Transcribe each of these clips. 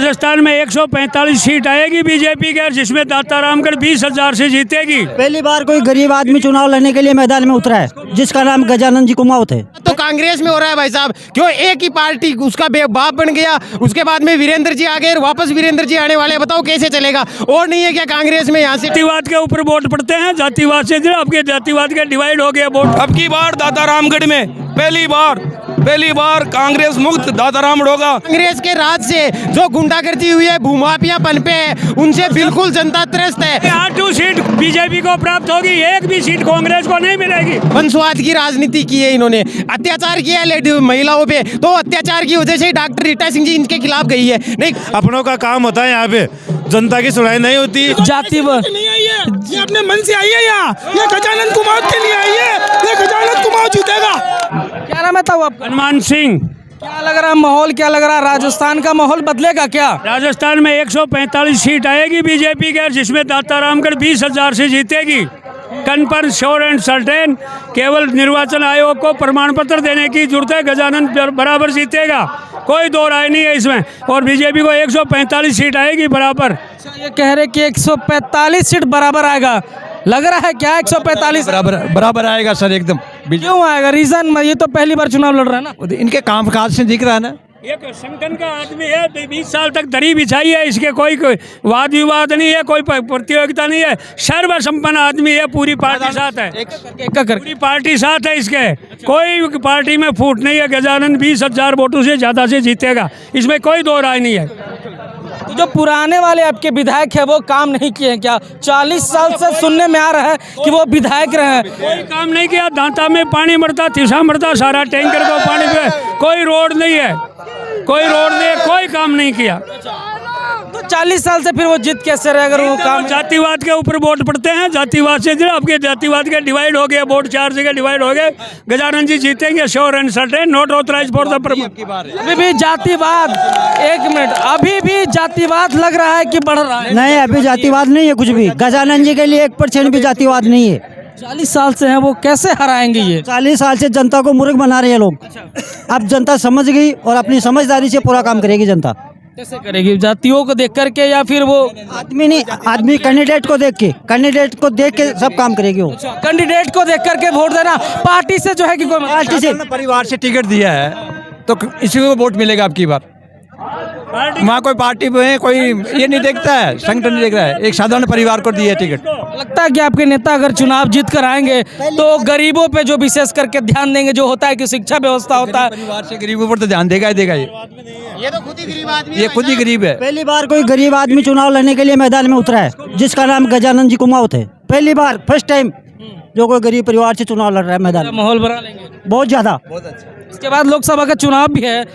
राजस्थान में 145 सीट आएगी बीजेपी के, जिसमें दातारामगढ़ 20,000 से जीतेगी। पहली बार कोई गरीब आदमी चुनाव लड़ने के लिए मैदान में उतरा है, जिसका नाम गजानंद जी कुमावत है। तो कांग्रेस में हो रहा है भाई साहब, क्यों एक ही पार्टी उसका बाप बन गया, उसके बाद में वीरेंद्र जी आ गए, वापस वीरेंद्र जी आने वाले, बताओ कैसे चलेगा? और नहीं है क्या कांग्रेस में? यहाँ से जातिवाद के ऊपर वोट पड़ते हैं, जातिवाद से आपके जातिवाद के डिवाइड हो गया वोट। अब की बार दातारामगढ़ में पहली बार कांग्रेस मुक्त दातारामगढ़ होगा। कांग्रेस के राज से जो गुंडागर्दी हुई है, भूमाफिया पनपे है, उनसे बिल्कुल जनता त्रस्त है। 8 सीट बीजेपी को प्राप्त होगी, एक भी सीट कांग्रेस को नहीं मिलेगी। वंशवाद की राजनीति की है इन्होंने, अत्याचार किया है महिलाओं पे, तो अत्याचार की वजह से डॉक्टर रीटा सिंह जी इनके खिलाफ गई है। नहीं, अपनों का काम होता है, यहाँ पे जनता की सुनाई नहीं होती। जाति नहीं आई है, ये अपने मन से आई है यहाँ, ये गजानंद कुमार के लिए आई है, ये गजानंद कुमार जीतेगा। क्या नाम है तब आपका? हनुमान सिंह। क्या लग रहा है माहौल, क्या लग रहा है राजस्थान का माहौल बदलेगा क्या? राजस्थान में 145 सीट आएगी बीजेपी के, जिसमें दातारामगढ़ 20,000 से जीतेगी। कन्फर्म श्योर एंड सर्टेन, केवल निर्वाचन आयोग को प्रमाण पत्र देने की जरूरत है, गजानंद बराबर जीतेगा, कोई दो राय नहीं है इसमें। और बीजेपी को 145 सीट आएगी बराबर। ये कह रहे कि 145 सीट बराबर आएगा, लग रहा है क्या 145 बराबर आएगा सर एकदम। क्यों आएगा? रीजन, ये तो पहली बार चुनाव लड़ रहा है ना, इनके काम काज से दिख रहा है ना। एक संगठन का आदमी है, 20 साल तक दरी बिछाई है, इसके कोई वाद विवाद नहीं है, कोई प्रतियोगिता नहीं है, सर्वसंपन्न आदमी है, पूरी पार्टी साथ है, पूरी पार्टी साथ है इसके, कोई पार्टी में फूट नहीं है। गजानंद 20,000 वोटों से ज्यादा से जीतेगा, इसमें कोई दो राय नहीं है। तो जो पुराने वाले आपके विधायक है वो काम नहीं किए हैं क्या? 40 साल से सुनने में आ रहा है कि वो विधायक रहे हैं, कोई काम नहीं किया। दांता में पानी मरता, तिसा मरता, सारा टैंकर को पानी पे, कोई रोड नहीं है, कोई काम नहीं किया। तो 40 साल से फिर वो जीत कैसे रहे अगर वो काम? जातिवाद के ऊपर वोट पड़ते हैं, जातिवाद से आपके जातिवाद के डिवाइड हो गए वोट, 4 जगह डिवाइड हो गए। गजानंद जी जीतेंगे sure and certain, not authorise for the. अभी भी जातिवाद, एक मिनट, अभी भी जातिवाद लग रहा है कि बढ़ रहा है? नहीं, अभी जातिवाद नहीं है कुछ भी। गजानंद जी के लिए 1% भी जातिवाद नहीं है। 40 साल से हैं, वो कैसे हराएंगे? ये 40 साल से जनता को मूर्ख बना रहे हैं लोग। अब जनता समझ गई और अपनी समझदारी से पूरा काम करेगी जनता। कैसे करेगी? जातियों को देख करके या फिर वो आदमी नहीं, आदमी कैंडिडेट को देख के सब काम करेगी वो। कैंडिडेट को देख करके वोट देना, पार्टी से जो है कि कोई पार्टी से परिवार से टिकट दिया है तो इसी को वोट मिलेगा अब की बार। वहाँ कोई पार्टी में कोई ये नहीं देखता है, संगठन नहीं देख रहा है, एक साधारण परिवार को दिया टिकट। लगता है कि आपके नेता अगर चुनाव जीत कर आएंगे तो गरीबों पे जो विशेष करके ध्यान देंगे, जो होता है कि शिक्षा व्यवस्था होता है, परिवार से गरीबों पर तो ध्यान देगा ही देगा। ये तो खुद ही गरीब आदमी है, ये खुद ही गरीब है। पहली बार कोई गरीब आदमी चुनाव लड़ने के लिए मैदान में उतरा है, जिसका नाम गजानंद जी कुमावत है। पहली बार, फर्स्ट टाइम जो कोई गरीब परिवार से चुनाव लड़ रहा है मैदान में। माहौल बना लेंगे बहुत ज्यादा। इसके बाद लोकसभा का चुनाव भी है,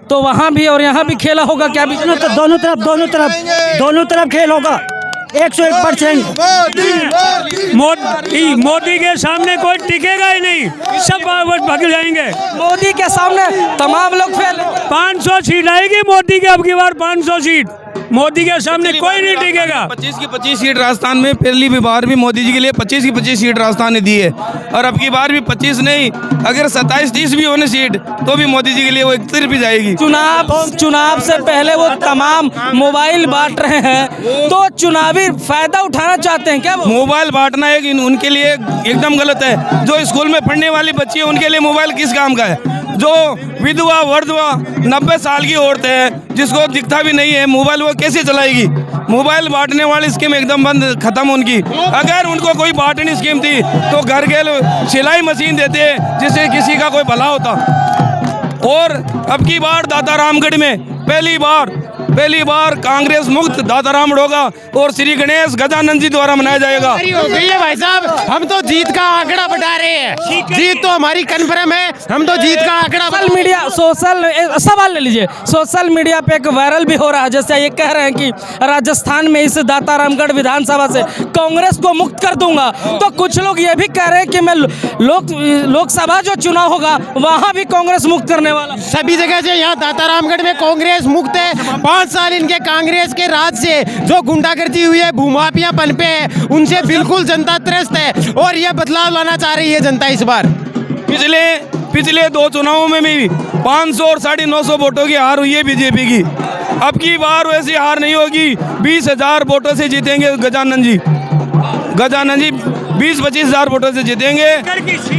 तो वहाँ भी और यहाँ भी खेला होगा क्या? भी दोनों तरफ खेल होगा। 101%। मोदी के सामने कोई टिकेगा ही नहीं, सब भाग जाएंगे। मोदी के सामने तमाम लोग फेल। 500 सीट आएगी मोदी की, अब की बार 500 सीट मोदी के सामने कोई नहीं टिकेगा। 25 की 25 सीट राजस्थान में पहली बार भी मोदी जी के लिए 25 की 25 सीट राजस्थान ने दी है, और अब की बार भी 25 नहीं, अगर 27-30 भी होने सीट तो भी मोदी जी के लिए वो 31 भी जाएगी। चुनाव से पहले वो तमाम मोबाइल बांट रहे हैं, तो चुनावी फायदा उठाना चाहते हैं क्या? मोबाइल बांटना एक उनके लिए एकदम गलत है। जो स्कूल में पढ़ने वाली बच्ची है उनके लिए मोबाइल किस काम का है? जो विधवा वर्धवा 90 साल की औरत है जिसको दिखता भी नहीं है, मोबाइल वो कैसे चलाएगी? मोबाइल बांटने वाली स्कीम एकदम बंद, खत्म उनकी। अगर उनको कोई बांटनी स्कीम थी तो घर के सिलाई मशीन देते जिससे किसी का कोई भला होता। और अब की बार दातारामगढ़ में पहली बार कांग्रेस मुक्त दातारामगढ़ होगा और श्री गणेश गजानंद जी द्वारा मनाया जाएगा। हो गई है भाई साहब, हम तो जीत का आंकड़ा बढ़ा रहे हैं, जीत तो हमारी कन्फर्म है, हम तो जीत का आंकड़ा। सवाल ले लीजिए, सोशल मीडिया पे एक वायरल भी हो रहा है, जैसे ये कह रहे हैं कि राजस्थान में इस दातारामगढ़ विधानसभा से कांग्रेस को मुक्त कर दूंगा, तो कुछ लोग ये भी कह रहे हैं कि मैं लोकसभा जो चुनाव होगा वहां भी कांग्रेस मुक्त करने वाला। सभी जगह से यहाँ दातारामगढ़ में कांग्रेस मुक्त है। 5 साल इनके कांग्रेस के राज से जो गुंडागर्दी हुई है, भूमाफिया पनपे है, उनसे बिल्कुल जनता त्रस्त है, और यह बदलाव लाना चाह रही है जनता इस बार। पिछले 2 चुनावों में भी 500 और 950 वोटों की हार हुई है बीजेपी की। अब की बार वैसी हार नहीं होगी। 20,000 वोटों से जीतेंगे गजानन जी। 20-25 हज़ार वोटों से जीतेंगे।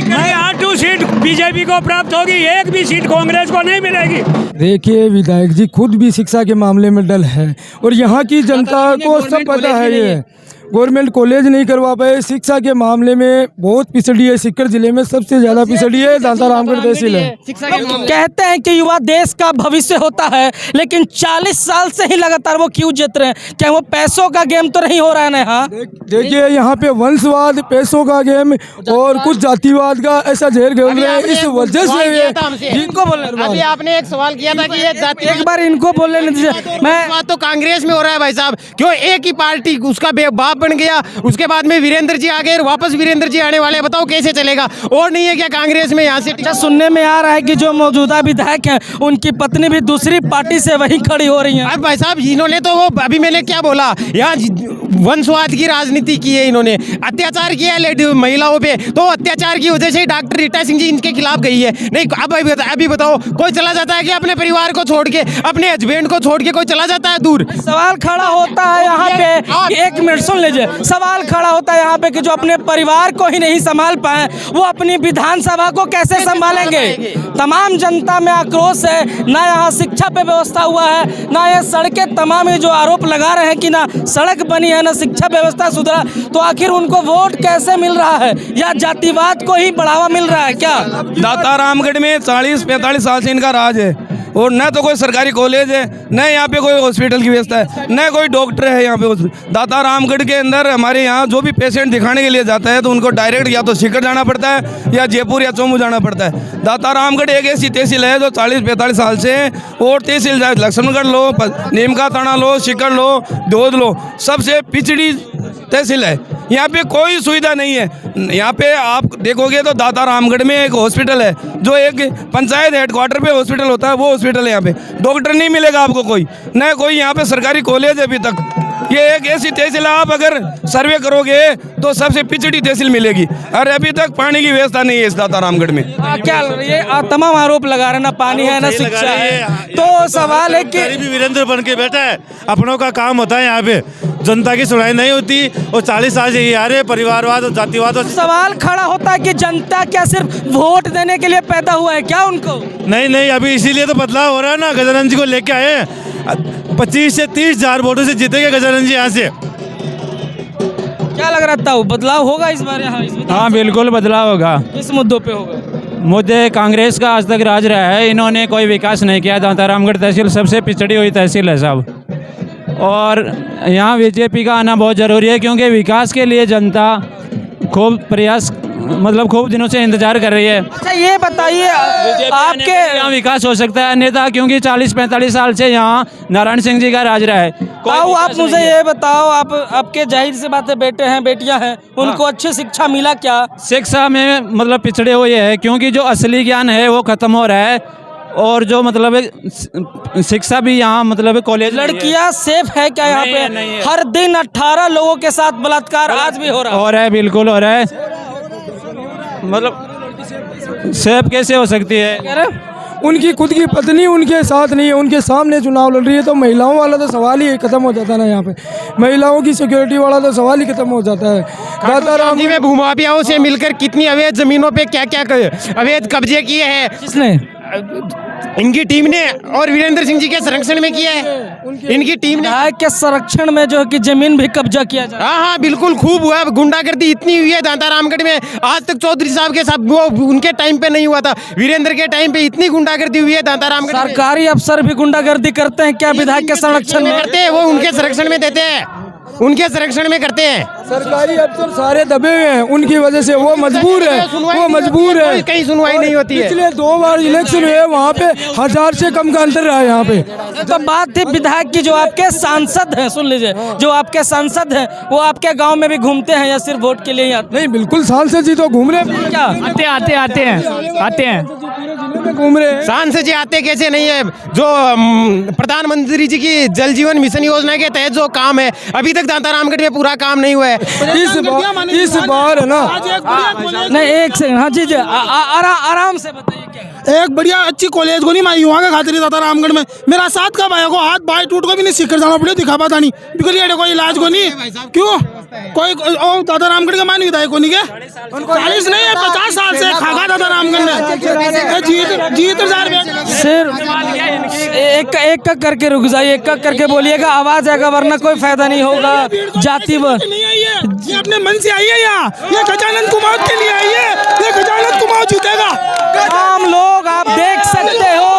मैं 8 सीट बीजेपी को प्राप्त होगी, एक भी सीट कांग्रेस को नहीं मिलेगी। देखिए विधायक जी खुद भी शिक्षा के मामले में डल है और यहाँ की जनता को सब पता है। ये गवर्नमेंट कॉलेज नहीं करवा पाए, शिक्षा के मामले में बहुत पिछड़ी है। सीकर जिले में सबसे ज्यादा पिछड़ी है दाता रामगढ़ तहसील है। कहते हैं कि युवा देश का भविष्य होता है, लेकिन 40 साल से ही लगातार वो क्यों जीत रहे हैं? क्या वो पैसों का गेम तो नहीं हो रहा है ना? हाँ देखिए यहाँ पे वंशवाद, पैसों का गेम और कुछ जातिवाद का ऐसा जहर खेल रहे हैं। इस वजह से इनको बोलने अभी आपने एक सवाल किया था कि ये जाति एक बार इनको बोलने दीजिए। मैं तो कांग्रेस में हो रहा है भाई साहब, क्यों एक ही पार्टी उसका बाप बन गया, उसके बाद में वीरेंद्र जी आ गए, वापस वीरेंद्र जी आने वाले, बताओ कैसे चलेगा? और नहीं है क्या कांग्रेस में? यहाँ से अच्छा सुनने में आ रहा है कि जो मौजूदा विधायक हैं उनकी पत्नी भी दूसरी पार्टी से वहीं खड़ी हो रही हैं। अब भाई साहब इन्होंने तो वो अभी मैंने क्या बोला, यहाँ वंशवाद की राजनीति की है, इन्होंने अत्याचार किया है महिलाओं पे, तो अत्याचार की वजह से ही डॉक्टर रीटा सिंह जी इनके खिलाफ गई है। नहीं अब अभी बताओ, कोई चला जाता है कि अपने परिवार को छोड़ के, अपने हस्बैंड को छोड़ के कोई चला जाता है दूर? सवाल खड़ा होता है यहाँ पे, एक मिनट सुन लीजिए, सवाल खड़ा होता है यहाँ पे कि जो अपने परिवार को ही नहीं संभाल पाए वो अपनी विधानसभा को कैसे संभालेंगे? तमाम जनता में आक्रोश है, ना यहाँ शिक्षा पे व्यवस्था हुआ है, ना ये सड़कें, तमाम ये जो आरोप लगा रहे हैं कि ना सड़क बनी है, ना शिक्षा व्यवस्था सुधरा, तो आखिर उनको वोट कैसे मिल रहा है? या जातिवाद को ही बढ़ावा मिल रहा है क्या? दाता रामगढ़ में 40-45 साल से इनका राज है और न तो कोई सरकारी कॉलेज है, न यहाँ पे कोई हॉस्पिटल की व्यवस्था है, न कोई डॉक्टर है यहाँ पे। दाता रामगढ़ के अंदर हमारे यहाँ जो भी पेशेंट दिखाने के लिए जाता है तो उनको डायरेक्ट या तो सीकर जाना पड़ता है या जयपुर या चौमू जाना पड़ता है। दाता रामगढ़ एक ऐसी तहसील है जो 40-45 साल से, और तहसील लक्ष्मणगढ़ लो, नीमका थाना लो, सीकर लो, दौद लो, सबसे पिछड़ी तहसील है। यहाँ पे कोई सुविधा नहीं है। यहाँ पे आप देखोगे तो दाता रामगढ़ में एक हॉस्पिटल है जो एक पंचायत हेडक्वार्टर पे हॉस्पिटल होता है, वो हॉस्पिटल है। यहाँ पे डॉक्टर नहीं मिलेगा आपको कोई, न कोई यहाँ पे सरकारी कॉलेज है अभी तक। ये एक ऐसी तहसील, आप अगर सर्वे करोगे तो सबसे पिछड़ी तहसील मिलेगी, और अभी तक पानी की व्यवस्था नहीं है इस दाता रामगढ़ में। क्या ये तमाम आरोप लगा रहे, ना पानी है ना शिक्षा है, तो सवाल है कि भी वीरेंद्र बन के बैठा है, अपनों का काम होता है यहाँ पे, जनता की सुनाई नहीं होती। और 40 साल से ये आ रहे परिवारवाद और जातिवाद। और सवाल खड़ा होता है कि जनता क्या सिर्फ वोट देने के लिए पैदा हुआ है क्या उनको? नहीं, अभी इसीलिए तो बदलाव हो रहा है ना, गजानन जी को लेके आए हैं। 25 से 30 हज़ार वोटों से जीतेंगे गजानन जी यहाँ से। क्या लग रहा था, बदलाव होगा इस बार यहाँ? हाँ बिल्कुल बदलाव होगा। किस मुद्दों पे होगा? मुद्दे कांग्रेस का आज तक राज रहा है, इन्होंने कोई विकास नहीं किया। दाता रामगढ़ तहसील सबसे पिछड़ी हुई तहसील है साहब, और यहाँ बीजेपी का आना बहुत ज़रूरी है क्योंकि विकास के लिए जनता खूब प्रयास, मतलब खूब दिनों से इंतजार कर रही है। अच्छा ये बताइए आपके यहाँ विकास हो सकता है अन्यथा, क्योंकि 40-45 साल से यहाँ नारायण सिंह जी का राज रहा है। आओ आप मुझे ये बताओ, आप आपके जाहिर सी बात है बेटे हैं बेटियां हैं, उनको अच्छी शिक्षा मिला क्या? शिक्षा में मतलब पिछड़े हुए हैं क्योंकि जो असली ज्ञान है वो खत्म हो रहा है, और जो मतलब शिक्षा भी यहाँ मतलब कॉलेज। लड़कियां सेफ है क्या यहाँ पे? नहीं है। हर दिन 18 लोगों के साथ बलात्कार आज भी हो रहा है। बिल्कुल हो रहा है, मतलब सेफ कैसे हो सकती है? उनकी खुद की पत्नी उनके साथ नहीं है, उनके सामने चुनाव लड़ रही है, तो महिलाओं वाला तो सवाल ही खत्म हो जाता है ना। यहाँ पे महिलाओं की सिक्योरिटी वाला तो सवाल ही खत्म हो जाता है। दाता राम में भूमाफियाओं से मिलकर कितनी अवैध जमीनों पे क्या क्या अवैध कब्जे किए हैं किसने? इनकी टीम ने, और वीरेंद्र सिंह जी के संरक्षण में किया है इनकी टीम ने। विधायक के संरक्षण में जो है कि जमीन भी कब्जा किया जा रहा है। हाँ बिल्कुल खूब हुआ। गुंडागर्दी इतनी हुई है दाता रामगढ़ में, आज तक चौधरी साहब के साथ, वो उनके टाइम पे नहीं हुआ था, वीरेंद्र के टाइम पे इतनी गुंडागर्दी हुई है दाता रामगढ़ में। सरकारी अफसर भी गुंडागर्दी करते हैं क्या विधायक के संरक्षण में? करते हैं, वो उनके संरक्षण में देते हैं, उनके संरक्षण में करते हैं। सरकारी अफसर सारे दबे हुए हैं, उनकी वजह से वो मजबूर है, वो मजबूर है। कहीं सुनवाई नहीं होती है। पिछले 2 बार इलेक्शन हुए, वहाँ पे 1000 से कम का अंतर रहा है यहाँ पे। तो बात थी विधायक की, जो आपके सांसद हैं, सुन लीजिए, जो आपके सांसद हैं वो आपके गांव में भी घूमते हैं या सिर्फ वोट के लिए ही आते हैं? नहीं बिल्कुल सांसद जी तो घूम रहे हैं। क्या आते हैं। घूम रहे हैं। सांसद जी आते कैसे नहीं है? जो प्रधानमंत्री जी की जल जीवन मिशन योजना के तहत जो काम है अभी तक दाता रामगढ़ में पूरा काम नहीं हुआ है। इस बार है ना, नहीं एक सेकंड, हाँ जी जी आराम से बताइए क्या है? एक बढ़िया अच्छी कॉलेज को नहीं माई वहाँ का खातिर दाता रामगढ़ में मेरा साथ का भाई को हाथ भाई टूट को भी नहीं सीकर जाना पड़े, दिखा पाता नहीं बिकल कोई इलाज को नहीं। क्यों कोई दाता रामगढ़ का मान विधायक को नहीं के 40 नहीं है 50 साल से खागा दाता रामगढ़ में जीत सिर्फ एक करके रुक जाइए, एक करके बोलिएगा, आवाज आएगा वरना कोई फायदा नहीं होगा। जाति नहीं आई है, ये अपने मन से आई है यहाँ, ये गजानंद कुमार के लिए आई है, ये गजानंद कुमार जीतेगा। आम लोग आप देख सकते हो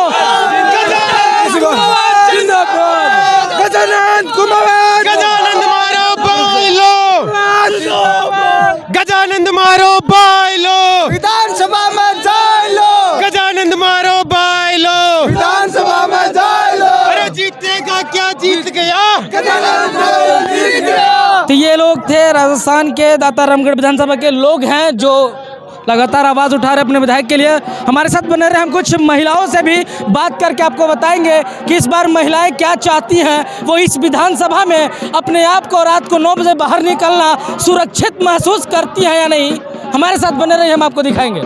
गजानंद कुमार, गजानंद मारो बाइलो, गजानंद मारो बाइलो, विधानसभा में जाए लो, गजानंद मारो बाइलो, विधानसभा में जाए लो। अरे जीतेगा क्या, जीत गया। तो ये लोग थे राजस्थान के दाता रामगढ़ विधानसभा के लोग हैं जो लगातार आवाज़ उठा रहे अपने विधायक के लिए। हमारे साथ बने रहे, हम कुछ महिलाओं से भी बात करके आपको बताएंगे कि इस बार महिलाएं क्या चाहती हैं, वो इस विधानसभा में अपने आप को रात को 9 बजे बाहर निकलना सुरक्षित महसूस करती हैं या नहीं। हमारे साथ बने रहे, हम आपको दिखाएंगे।